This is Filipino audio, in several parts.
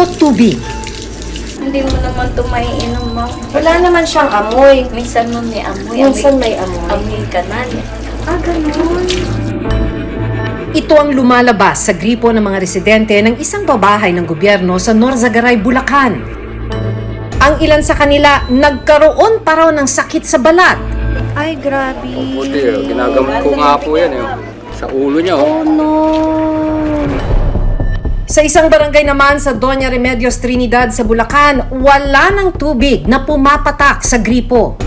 o tubig? Hindi mo naman ito maiinom mo. Wala naman siyang amoy. Minsan mo may amoy. Minsan may amoy. Amoy kanal. Ganun. Ito ang lumalabas sa gripo ng mga residente ng isang babahay ng gobyerno sa Norzagaray, Bulacan. Ang ilan sa kanila nagkaroon pa raw ng sakit sa balat. Ay, grabe. Buti, ginagamit ko nga po yan. Sa ulo niya. Oh, no. Sa isang barangay naman sa Doña Remedios Trinidad sa Bulacan, wala ng tubig na pumapatak sa gripo.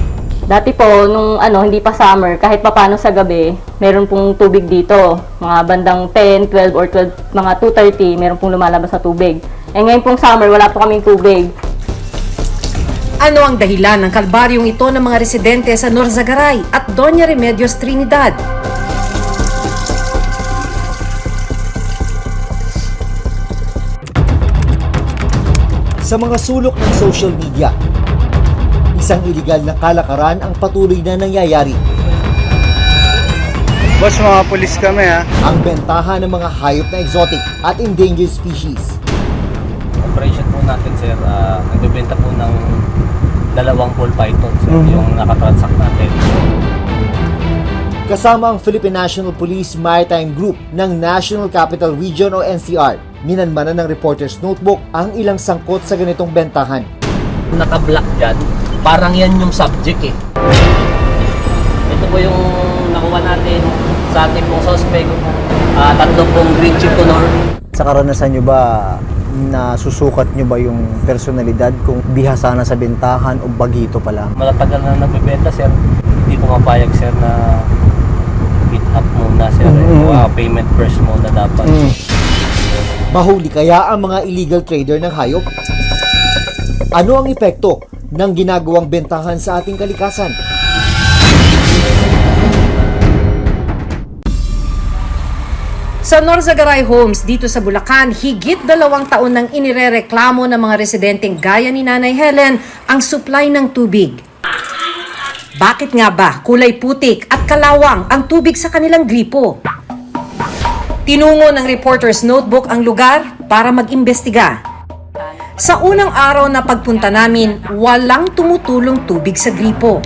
Dati po, nung hindi pa summer, kahit papano sa gabi, meron pong tubig dito. Mga bandang 10, 12, or 12, mga 2:30, meron pong lumalabas sa tubig. Eh ngayon pong summer, wala po kaming tubig. Ano ang dahilan ng kalbaryong ito ng mga residente sa Norzagaray at Doña Remedios Trinidad? Sa mga sulok ng social media, isang iligal na kalakaran ang patuloy na nangyayari. Boss, mga polis kami ha. Ang bentahan ng mga hayop na exotic at endangered species. Operation po natin, sir, nagbebenta po ng 2 ball python, sir, yung nakatransact natin. Kasama ang Philippine National Police Maritime Group ng National Capital Region o NCR. Minanmanan ng Reporter's Notebook ang ilang sangkot sa ganitong bentahan. Naka-block dyan, parang yan yung subject eh. Ito po yung nakuha natin sa ating pong suspect, 3 pong green chip honor. Sa karanasan nyo ba, nasusukat nyo ba yung personalidad kung bihasa na sa bentahan o bagito pa lang? Malatagal na nagbebenta, sir. Hindi ko mapayag, sir, na hit up muna, sir. Payment first muna dapat. Mahuli kaya ang mga illegal trader ng hayop? Ano ang epekto ng ginagawang bentahan sa ating kalikasan? Sa Norzagaray Homes dito sa Bulacan, higit 2 taon nang inirereklamo ng mga residenteng gaya ni Nanay Helen ang supply ng tubig. Bakit nga ba kulay putik at kalawang ang tubig sa kanilang gripo? Tinungo ng Reporter's Notebook ang lugar para mag-imbestiga. Sa unang araw na pagpunta namin, walang tumutulong tubig sa gripo.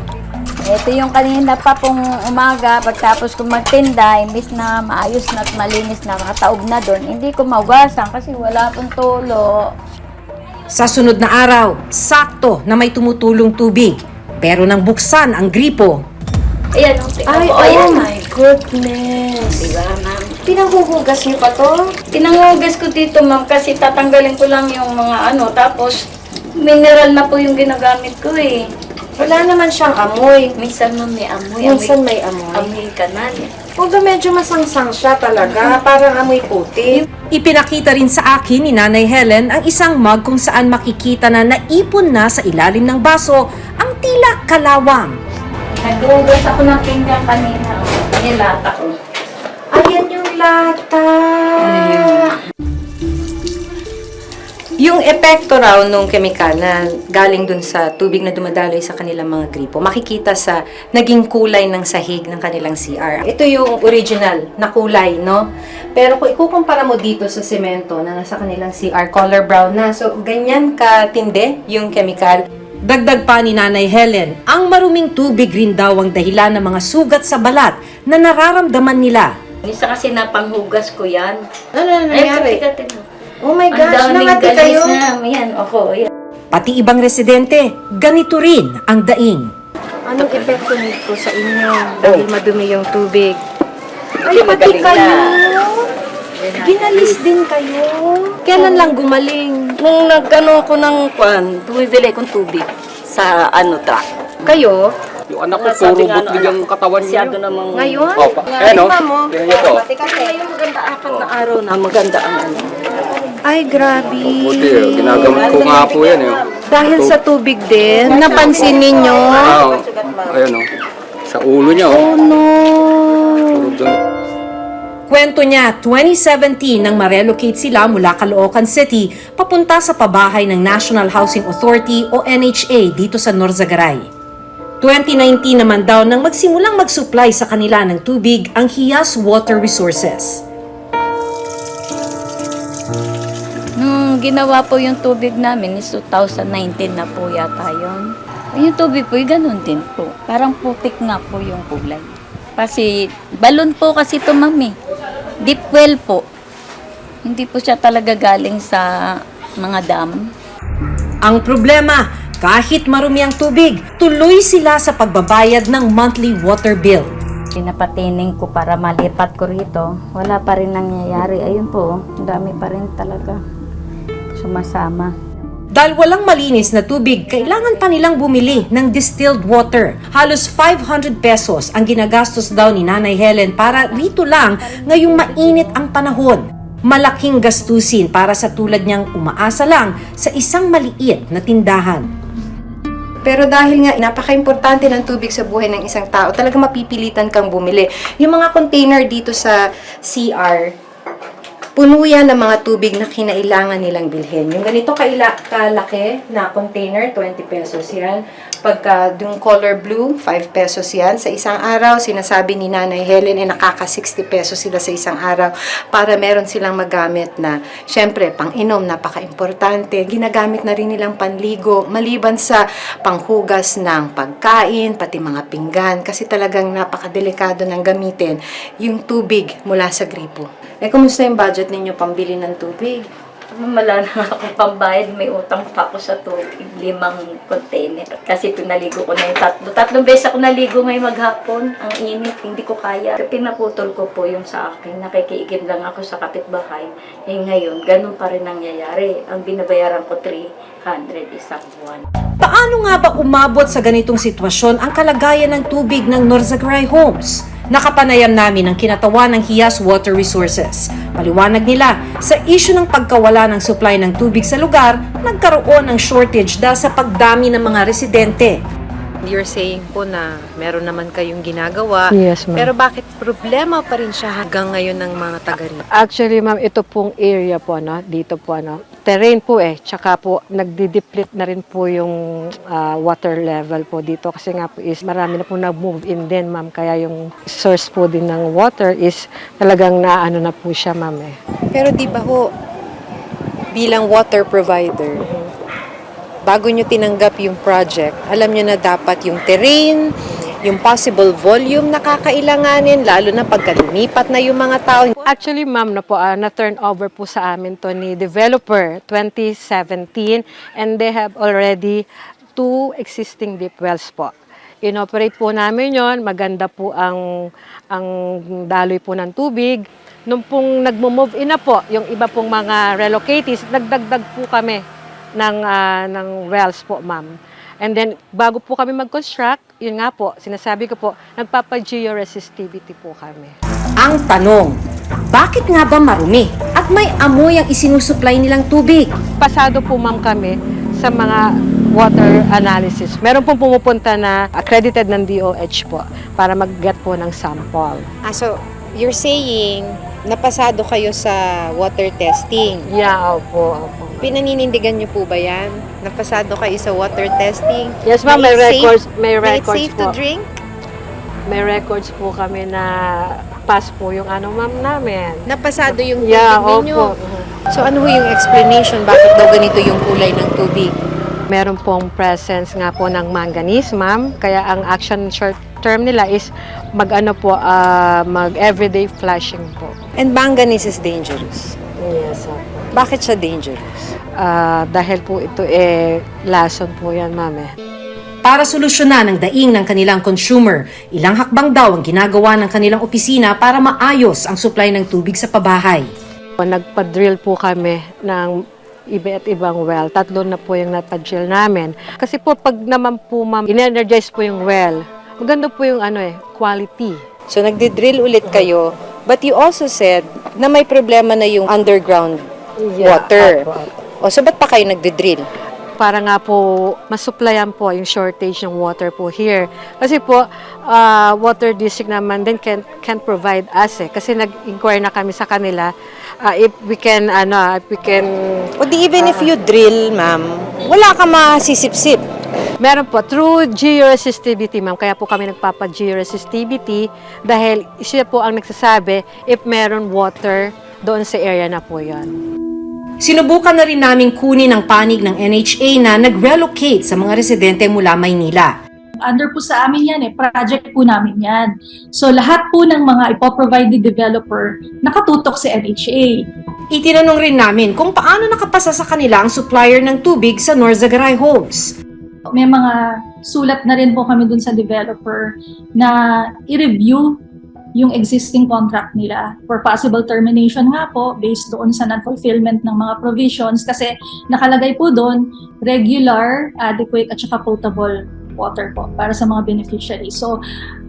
Ito yung kanina pa pong umaga, pagtapos ko magtinda, imbis na maayos na at malinis na nakataob na doon, hindi ko maugasan kasi wala pong tulo. Sa sunod na araw, sakto na may tumutulong tubig. Pero nang buksan ang gripo, Ayan, Ay, oh my goodness. Diba, ma'am? Pinanghuhugas niyo pa to? Tinangugas ko dito, ma'am, kasi tatanggalin ko lang yung mga tapos mineral na po yung ginagamit ko eh. Wala naman siyang amoy. Minsan mo may amoy. Minsan may amoy. Amoy kanal. Although medyo masangsang siya talaga, parang amoy puti. ipinakita rin sa akin ni Nanay Helen ang isang mug kung saan makikita na naipon na sa ilalim ng baso ang tila kalawang. Naghugas ako ng pinggan kanina. Nilata ko. Ayan yung lata. Yung epekto raw nung chemical na galing dun sa tubig na dumadaloy sa kanilang mga gripo, makikita sa naging kulay ng sahig ng kanilang CR. Ito yung original na kulay, no? Pero kung ikukumpara mo dito sa semento na nasa kanilang CR, color brown na. So, ganyan katindi yung chemical. Dagdag pa ni Nanay Helen, ang maruming tubig rin daw ang dahilan ng mga sugat sa balat na nararamdaman nila. Isa kasi napanghugas ko yan. Ano nangyari? Ay, tingnan. Oh my Ang gosh, daming nangati galis kayo. na. Yan, ako. Yan. Pati ibang residente, ganito rin ang daing. Anong epekto nito sa inyo? Dahil madumi yung tubig. Ay, Pati kayo. Ginalis din kayo. Kailan lang gumaling? Nung nagkano ko ng bumibili kong tubig sa truck. Kayo? Yung anak ko, puro butlig ang katawan niya. Masyado namang Ngayon? Opa. Ayan o. Tingnan niyo to. Ngayong maganda apat na araw na maganda ang Ay, grabe. Buti, ginagamit ko nga po yan. Dahil sa tubig din, napansin ninyo? Ayan o. Sa ulo niya o. Oh no. Puro dyan. Kwento niya, 2017 nang ma-relocate sila mula Caloocan City papunta sa pabahay ng National Housing Authority o NHA dito sa Norzagaray. 2019 naman daw nang magsimulang mag-supply sa kanila ng tubig ang Hiyas Water Resources. Nung Nung ginawa po yung tubig namin is 2019 na po yata yun. Yung tubig po, ganun din po. Parang putik nga po yung kulay. Kasi balon po kasi ito, mami. Deep well po. Hindi po siya talaga galing sa mga dam. Ang problema, kahit marumi ang tubig, tuloy sila sa pagbabayad ng monthly water bill. Pinapatining ko para malipat ko rito. Wala pa rin nangyayari. Ayun po, ang dami pa rin talaga sumasama. Dahil walang malinis na tubig, kailangan pa nilang bumili ng distilled water. Halos 500 pesos ang ginagastos daw ni Nanay Helen para rito lang ngayong mainit ang panahon. Malaking gastusin para sa tulad niyang umaasa lang sa isang maliit na tindahan. Pero dahil nga napaka-importante ng tubig sa buhay ng isang tao, talaga mapipilitan kang bumili. Yung mga container dito sa CR, puno yan ng mga tubig na kinailangan nilang bilhin. Yung ganito kalaki na container, 20 pesos yan. Pagka yung color blue, 5 pesos yan. Sa isang araw, sinasabi ni Nanay Helen, nakaka 60 pesos sila sa isang araw para meron silang magamit na, syempre, pang-inom, napaka-importante. Ginagamit na rin nilang panligo, maliban sa panghugas ng pagkain, pati mga pinggan, kasi talagang napakadelikado ng gamitin yung tubig mula sa gripo. Kumusta yung budget ninyo pambili ng tubig? Wala na akong pambayad, may utang pa ako sa tubig, 5 container. Kasi pinaligo ko na yung tatlong beses ako naligo ngayong maghapon. Ang init, hindi ko kaya. Pinaputol ko po yung sa akin, nakikiigib lang ako sa kapitbahay. Ngayon, ganun pa rin nangyayari. Ang binabayaran ko 300 isang buwan. Paano nga ba umabot sa ganitong sitwasyon ang kalagayan ng tubig ng Norzagaray Homes? Nakapanayam namin ang kinatawan ng Hiyas Water Resources. Paliwanag nila, sa issue ng pagkawala ng supply ng tubig sa lugar, nagkaroon ng shortage dahil sa pagdami ng mga residente. You're saying po na meron naman kayong ginagawa. Yes, ma'am. Pero bakit problema pa rin siya hanggang ngayon ng mga taga rito? Actually, ma'am, ito pong area po, dito po, terrain po tsaka po, nagdi-deplete na rin po yung water level po dito. Kasi nga po is, marami na po nag-move in din, ma'am. Kaya yung source po din ng water is talagang naano na po siya, ma'am. Pero di ba ho, bilang water provider, bago nyo tinanggap yung project, alam nyo na dapat yung terrain, yung possible volume na kakailanganin, lalo na pagka lumipat na yung mga tao. Actually, ma'am, na-turn over po sa amin to ni developer 2017 and they have already 2 existing deep wells po. Inoperate po namin yon, maganda po ang daloy po ng tubig. Nung pong nagmo-move in na po, yung iba pong mga relocatees, nagdagdag po kami ng wells po, ma'am. And then, bago po kami mag-construct, yun nga po, sinasabi ko po, nagpapa-georesistivity po kami. Ang tanong, bakit nga ba marumi at may amoy ang isinusupply nilang tubig? Pasado po, ma'am, kami sa mga water analysis. Meron pong pumupunta na accredited ng DOH po para mag-get po ng sample. So, you're saying, napasado kayo sa water testing. Yeah, opo. Pinaninindigan niyo po ba yan? Napasado kayo sa water testing? Yes, ma'am, may records It's safe po. to drink? May records po kami na pass po yung ma'am namin. Napasado yung tubig Yeah, ninyo? opo. So ano yung explanation? Bakit daw ganito yung kulay ng tubig? Meron pong presence nga po ng manganese, ma'am. Kaya ang action short term nila is mag-everyday flushing po. And manganese is dangerous. Yes, opo. Bakit siya dangerous? Dahil po ito lason po yan, ma'am. Para solusyonan ang daing ng kanilang consumer, ilang hakbang daw ang ginagawa ng kanilang opisina para maayos ang supply ng tubig sa pabahay. Nagpa-drill po kami ng iba't ibang well. 3 na po yung napa-drill namin. Kasi po pag naman po, ma'am, in-energize po yung well, maganda po yung quality. So nagdi-drill ulit kayo, but you also said na may problema na yung underground water. So ba't pa kayo nagdi-drill? Para nga po masupplyan po yung shortage ng water po here. Kasi po, water district naman din can provide us kasi nag-inquire na kami sa kanila if we can. O di even if you drill, ma'am, wala ka masisip-sip. Meron po, through georesistivity, ma'am. Kaya po kami nagpapa-georesistivity dahil siya po ang nagsasabi if meron water doon sa area na po yan. Sinubukan na rin naming kunin ang panig ng NHA na nag-relocate sa mga residente mula Maynila. Under po sa amin yan project po namin yan. So lahat po ng mga ipoprovide ni developer, nakatutok sa NHA. Itinanong rin namin kung paano nakapasa sa kanila ang supplier ng tubig sa Norzagaray Homes. May mga sulat na rin po kami dun sa developer na i-review yung existing contract nila for possible termination nga po based doon sa non-fulfillment ng mga provisions kasi nakalagay po doon regular, adequate at saka potable water po para sa mga beneficiaries. So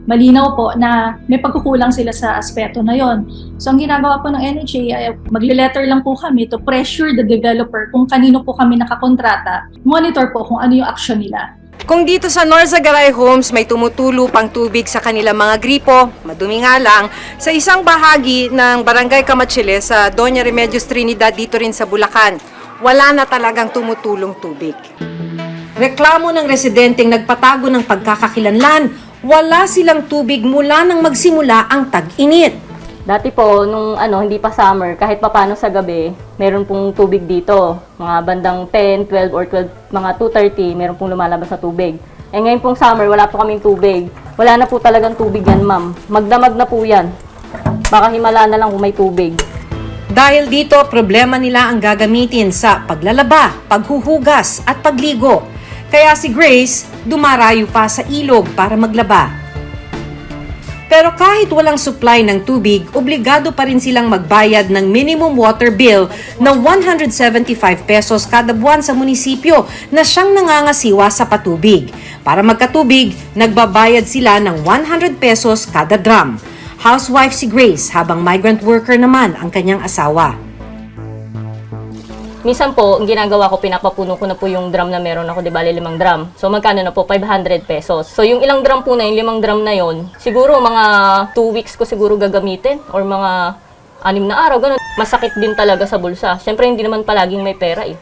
malinaw po na may pagkukulang sila sa aspeto na yon. So ang ginagawa po ng NHA ay magle-letter lang po kami to pressure the developer kung kanino po kami nakakontrata. Monitor po kung ano yung action nila. Kung dito sa Norzagaray Homes may tumutulo pang tubig sa kanilang mga gripo, madumi nga lang, sa isang bahagi ng Barangay Camatsile sa Doña Remedios Trinidad dito rin sa Bulacan, wala na talagang tumutulong tubig. Reklamo ng residenteng nagpatago ng pagkakakilanlan, wala silang tubig mula nang magsimula ang tag-init. Dati po, nung hindi pa summer, kahit papano sa gabi, meron pong tubig dito. Mga bandang 10, 12, or 12, mga 2:30, meron pong lumalabas na tubig. Eh ngayon pong summer, wala po kaming tubig. Wala na po talagang tubig yan, ma'am. Magdamag na po yan. Baka himala na lang kung may tubig. Dahil dito, problema nila ang gagamitin sa paglalaba, paghuhugas at pagligo. Kaya si Grace, dumarayo pa sa ilog para maglaba. Pero kahit walang supply ng tubig, obligado pa rin silang magbayad ng minimum water bill na 175 pesos kada buwan sa munisipyo na siyang nangangasiwa sa patubig. Para magkatubig, nagbabayad sila ng 100 pesos kada drum. Housewife si Grace habang migrant worker naman ang kanyang asawa. Minsan po, ang ginagawa ko, pinapapuno ko na po yung drum na meron ako, di ba, 5 drum. So, magkano na po? 500 pesos. So, yung ilang drum po na, yung 5 drum na yon, siguro mga 2 weeks ko siguro gagamitin or mga 6 na araw, ganun. Masakit din talaga sa bulsa. Siyempre, hindi naman palaging may pera eh.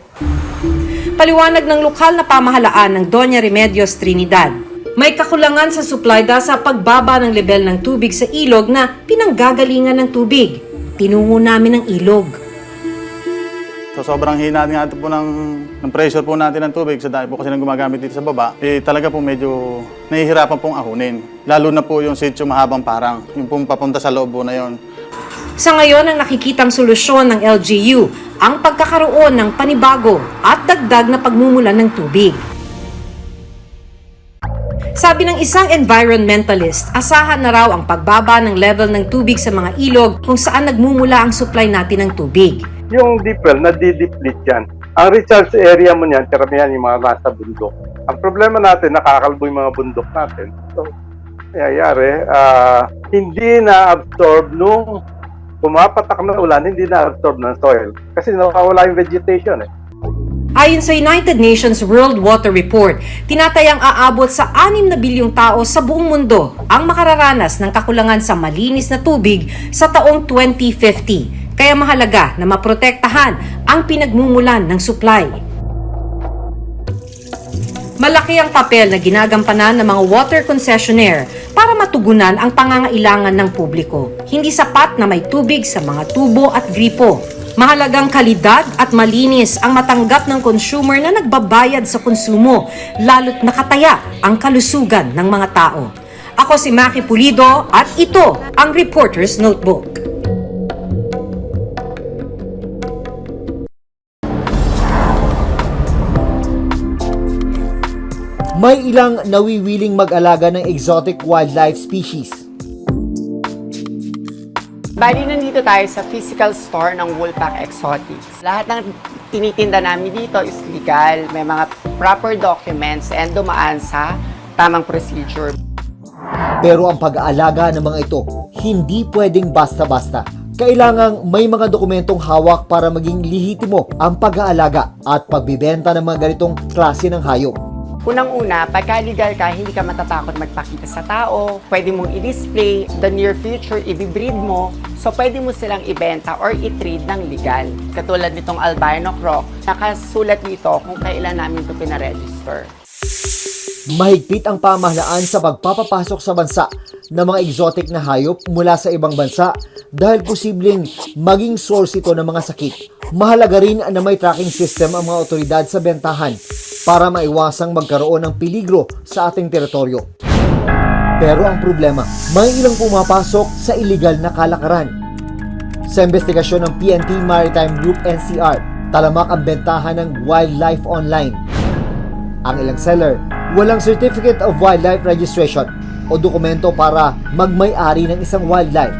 Paliwanag ng lokal na pamahalaan ng Doña Remedios Trinidad. May kakulangan sa supply dahil sa pagbaba ng level ng tubig sa ilog na pinanggagalingan ng tubig. Tinungo namin ang ilog. So sobrang hina nga ito po ng pressure po natin ng tubig sa dahil po kasi nang gumagamit dito sa baba, talaga po medyo nahihirapan pong ahunin. Lalo na po yung sitio mahabang parang, yung pong papunta sa loob po na yon. Sa ngayon, ang nakikitang solusyon ng LGU ang pagkakaroon ng panibago at dagdag na pagmumulan ng tubig. Sabi ng isang environmentalist, asahan na raw ang pagbaba ng level ng tubig sa mga ilog kung saan nagmumula ang supply natin ng tubig. Yung deep well, nadideplete yan. Ang recharge area mo niyan, karamihan yung mga nasa bundok. Ang problema natin, nakakalbo yung mga bundok natin. So, nangyayari, hindi na-absorb nung pumapatak na ulan, hindi na-absorb ng soil. Kasi nakawala yung vegetation eh. Ayon sa United Nations World Water Report, tinatayang aabot sa 6 na bilyong tao sa buong mundo ang makararanas ng kakulangan sa malinis na tubig sa taong 2050. Kaya mahalaga na maprotektahan ang pinagmumulan ng supply. Malaki ang papel na ginagampanan ng mga water concessionaire para matugunan ang pangangailangan ng publiko. Hindi sapat na may tubig sa mga tubo at gripo. Mahalagang kalidad at malinis ang matanggap ng consumer na nagbabayad sa konsumo, lalo't nakataya ang kalusugan ng mga tao. Ako si Maki Pulido at ito ang Reporter's Notebook. May ilang nawiwiling mag-alaga ng exotic wildlife species. Bali, nandito tayo sa physical store ng Woolpack Exotics. Lahat ng tinitinda namin dito is legal, may mga proper documents and dumaan sa tamang procedure. Pero ang pag-aalaga ng mga ito, hindi pwedeng basta-basta. Kailangang may mga dokumentong hawak para maging lehitimo ang pag-aalaga at pagbibenta ng mga ganitong klase ng hayop. Unang-una, pagka legal ka, hindi ka matatakot magpakita sa tao, pwede mong i-display, the near future, i-breed mo, so pwede mo silang ibenta or i-trade ng legal. Katulad nitong albino croc, nakasulat dito kung kailan namin ito pinaregister. Mahigpit ang pamahalaan sa pagpapapasok sa bansa ng mga exotic na hayop mula sa ibang bansa dahil posibleng maging source ito ng mga sakit. Mahalaga rin na may tracking system ang mga otoridad sa bentahan para maiwasang magkaroon ng peligro sa ating teritoryo. Pero ang problema, may ilang pumapasok sa illegal na kalakaran. Sa investigasyon ng PNP Maritime Group NCR, talamak ang bentahan ng wildlife online. Ang ilang seller, walang Certificate of Wildlife Registration o dokumento para magmay-ari ng isang wildlife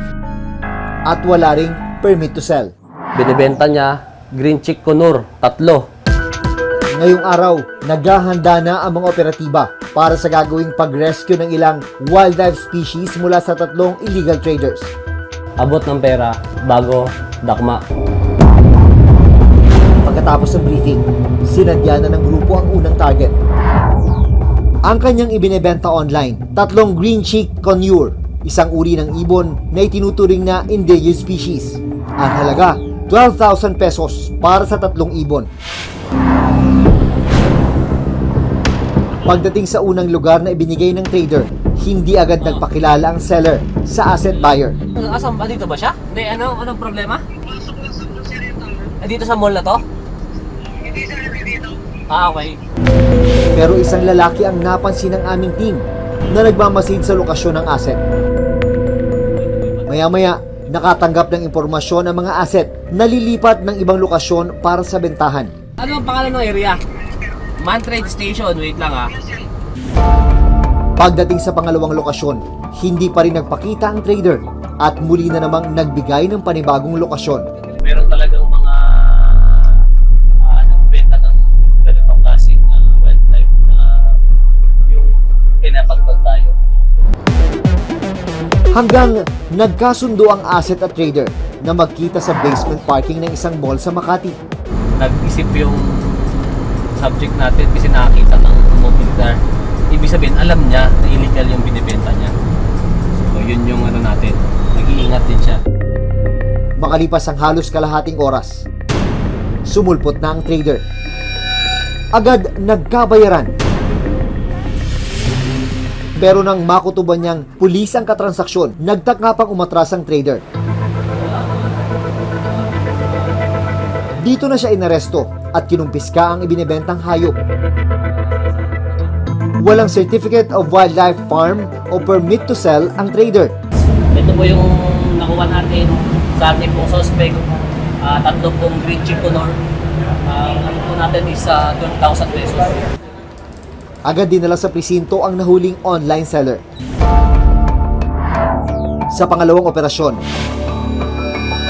at wala ring permit to sell. Binibenta niya, green chick conure, 3. Ngayong araw, naghahanda na ang mga operatiba para sa gagawing pag-rescue ng ilang wildlife species mula sa 3 illegal traders. Abot ng pera, bago, dakma. Pagkatapos ng briefing, sinadya na ng grupo ang unang target. Ang kanyang ibinebenta online, 3 green chick conure, isang uri ng ibon na itinuturing na endangered species. Ang halaga, 12,000 pesos para sa 3 ibon. Pagdating sa unang lugar na ibinigay ng trader, hindi agad nagpakilala ang seller sa asset buyer. Asan ba? Dito ba siya? Hindi, anong problema? Dito sa mall na to? Okay. Pero isang lalaki ang napansin ng aming team na nagmamasid sa lokasyon ng asset. Maya-maya, nakatanggap ng impormasyon ang mga asset na lilipat ng ibang lokasyon para sa bentahan. Ano ang pangalan ng area? Man Trade Station. Wait lang ah. Pagdating sa pangalawang lokasyon, hindi pa rin nagpakita ang trader at muli na namang nagbigay ng panibagong lokasyon. Meron talagang mga nagbenta ng ganitong klaseng wildlife na yung pinapagpag tayo. Hanggang nagkasundo ang asset at trader na magkita sa basement parking ng isang mall sa Makati. Nag-isip yung subject natin kasi nakakita ng mobilitar. Ibig sabihin, alam niya na illegal yung binibenta niya. So, yun yung natin. Nag-iingat din siya. Makalipas ang halos kalahating oras, sumulpot na ang trader. Agad nagkabayaran. Pero nang makutuban niyang pulis ang katransaksyon, nagtaka pang umatras ang trader. Dito na siya inaresto at kinumpiska ang ibinebentang hayop. Walang Certificate of Wildlife Farm o permit to sell ang trader. Ito po yung nakuha natin sa ating pong suspect. 3 pong green chick conure. Ano po natin is 12,000 pesos. Agad dinala sa presinto ang nahuling online seller. Sa pangalawang operasyon,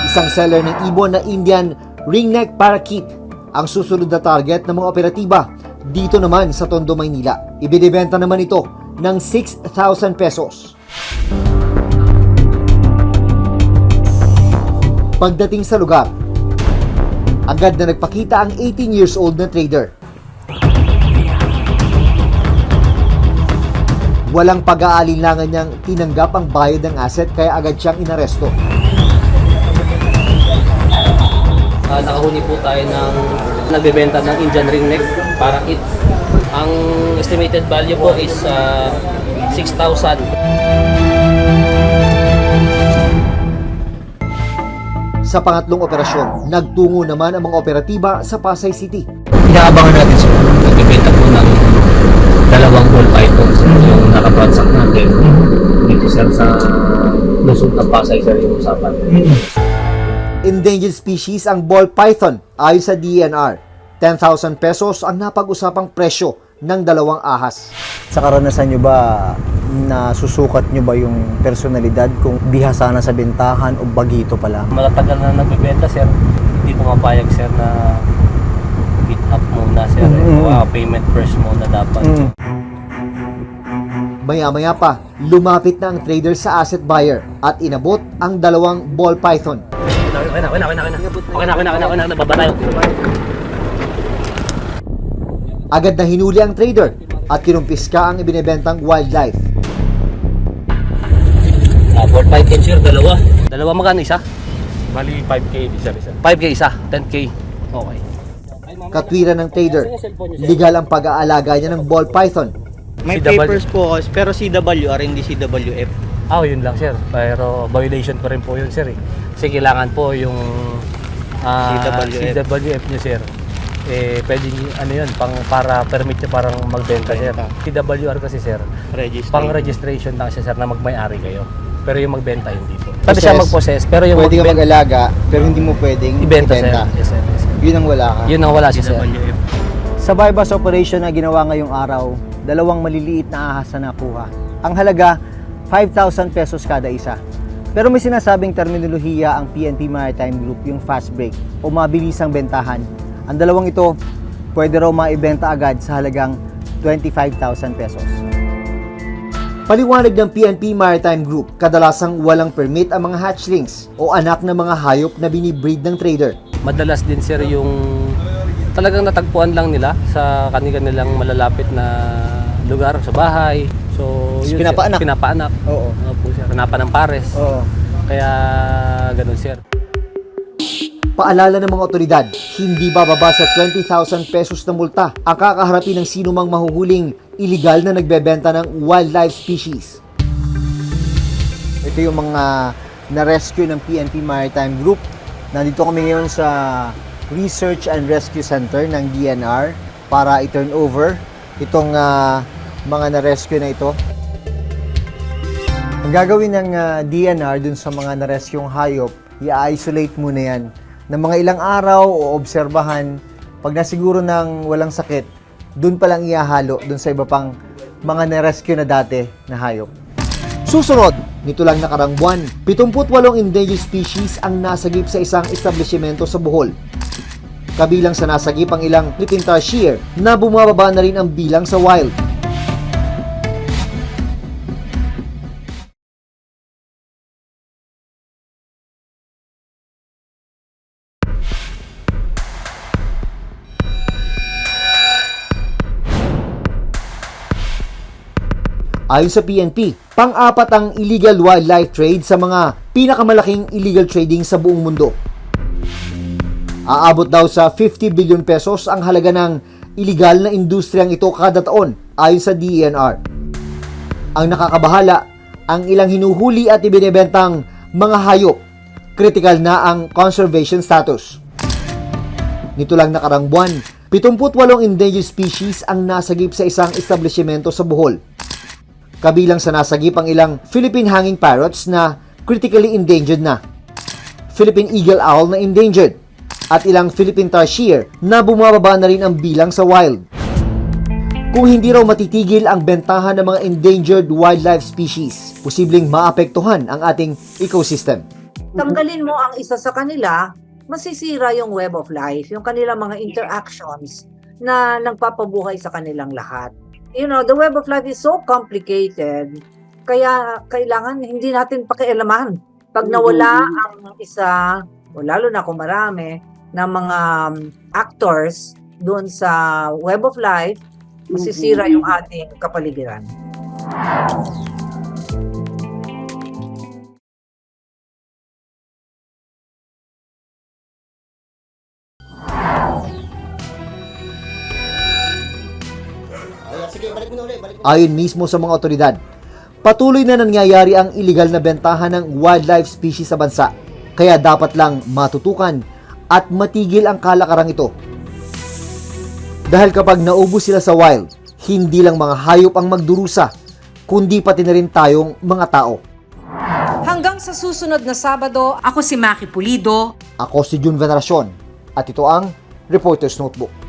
isang seller ng ibon na Indian ringneck parakeet ang susunod na target ng mga operatiba dito naman sa Tondo, Maynila. Ibinibenta naman ito ng 6,000 pesos. Pagdating sa lugar, agad na nagpakita ang 18 years old na trader. Walang pag-aalinlangan niyang tinanggap ang bayad ng asset kaya agad siyang inaresto. Nakahuli po tayo ng nagbebenta ng Indian ringneck parakeet. Ang estimated value po is 6,000. Sa pangatlong operasyon, nagtungo naman ang mga operatiba sa Pasay City. Inaabangan natin sir. Nagbebenta po ng 2 ball pythons yung nakapransak natin. Dito sir sa lusog ng Pasay sir yung usapan. Endangered species ang ball python ayon sa DENR. 10,000 pesos ang napag-usapang presyo ng 2 ahas. Sa karanasan nyo ba, nasusukat nyo ba yung personalidad kung bihasa na sa bentahan o bagito pala? Malatagal na nagbebenta sir. Hindi po mapayag sir na hit up muna sir. Payment first muna dapat. Maya-maya pa, lumapit na ang trader sa asset buyer at inabot ang 2 ball python. Okay na. Nababa tayo. Agad na hinuli ang trader at kinumpiska ang ibinebentang wildlife. Ball python sir, 2. 2 magkano isa? Bali 5K isa. 5K isa, 10K. Okay. Katwiran ng trader, legal ang pag-aalaga niya ng ball python May CW. papers po ako, pero CWR, hindi CWF. Yun lang sir. Pero violation pa rin po yun sir eh. Kasi kailangan po yung CWF nyo sir. Pwede yun, para permit nyo parang magbenta sir. CWR kasi sir, pang registration lang siya sir na magmay-ari kayo. Pero yung magbenta hindi po. Pwede siya mag-possess, pero yung Pwede ka mag-alaga, pero hindi mo pwedeng ibenta sir. Yes, sir. Yes, sir. Yun ang wala ka. Yun ang wala si sir. Sa bypass operation na ginawa ngayong araw, 2 maliliit na ahas na nakuha. Ang halaga, 5,000 pesos kada isa. Pero may sinasabing terminolohiya ang PNP Maritime Group, yung fast break o mabilisang bentahan. Ang dalawang ito, pwede raw maibenta agad sa halagang 25,000 pesos. Paliwanag ng PNP Maritime Group, kadalasang walang permit ang mga hatchlings o anak ng mga hayop na binibreed ng trader. Madalas din sir yung talagang natagpuan lang nila sa kanilang malalapit na lugar sa bahay. So, yun Pinapaanak. Sir, pinapaanak. Oo. Po sir. Hanapan ng pares. Oo. Kaya ganun sir. Paalala ng mga otoridad, hindi bababa sa 20,000 pesos na multa ang kakaharapin ng sinumang mahuhuling iligal na nagbebenta ng wildlife species. Ito yung mga na-rescue ng PNP Maritime Group. Nandito kami ngayon sa Research and Rescue Center ng DNR para i-turn over itong mga na-rescue na ito. Ang gagawin ng DNR dun sa mga na-rescue'ng hayop, i-isolate muna yan ng mga ilang araw o obserbahan. Pag nasiguro ng walang sakit, dun pa lang ihahalo dun sa iba pang mga na-rescue na dati na hayop. Susunod, nito lang nakarang buwan, 78 endangered species ang nasagip sa isang establishmento sa Bohol. Kabilang sa nasagip ang ilang Philippine tarsier na bumababa na rin ang bilang sa wild. Ayon sa PNP, pang-apat ang illegal wildlife trade sa mga pinakamalaking illegal trading sa buong mundo. Aabot daw sa 50 billion pesos ang halaga ng illegal na industriyang ito kada taon ayon sa DENR. Ang nakakabahala, ang ilang hinuhuli at ibinebentang mga hayop, critical na ang conservation status. Nito lang nakarang buwan, 78 endangered species ang nasagip sa isang establishmento sa Bohol. Kabilang sa nasagip ang ilang Philippine hanging parrots na critically endangered na, Philippine eagle owl na endangered, at ilang Philippine tarsier na bumababa na rin ang bilang sa wild. Kung hindi raw matitigil ang bentahan ng mga endangered wildlife species, posibleng maapektuhan ang ating ecosystem. Tanggalin mo ang isa sa kanila, masisira yung web of life, yung kanilang mga interactions na nagpapabuhay sa kanilang lahat. You know, the web of life is so complicated, kaya kailangan hindi natin pakialaman. Pag nawala ang isa, o lalo na kung marami, na mga actors doon sa web of life, masisira yung ating kapaligiran. Ayon mismo sa mga otoridad, patuloy na nangyayari ang iligal na bentahan ng wildlife species sa bansa. Kaya dapat lang matutukan at matigil ang kalakarang ito. Dahil kapag naubos sila sa wild, hindi lang mga hayop ang magdurusa, kundi pati na rin tayong mga tao. Hanggang sa susunod na Sabado, ako si Maki Pulido. Ako si Jun Veneracion at ito ang Reporter's Notebook.